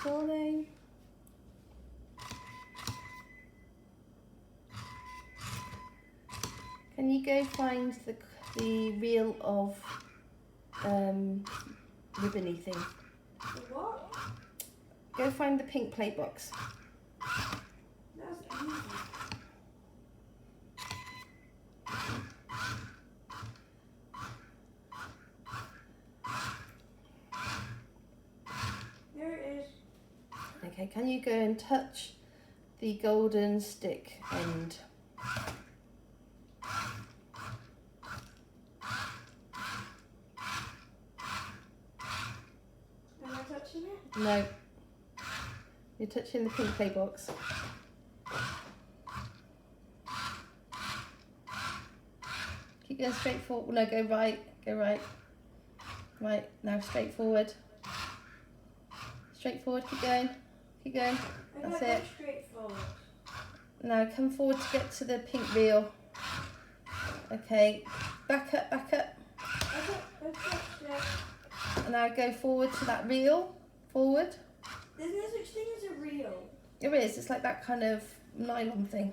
falling. Can you go find the reel of ribbony thing? The what? Go find the pink plate box. That's easy. There it is. Okay, can you go and touch the golden stick end? Am I touching it? No. You're touching the pink play box. Keep going straight forward. No, go right. Go right. Right, now straight forward. Straight forward, keep going. Keep going. That's it. Straight forward. Now come forward to get to the pink reel. Okay, back up, back up. I've touched it. Now go forward to that reel. Forward. There's no such thing as a reel. There is, it's like that kind of nylon thing.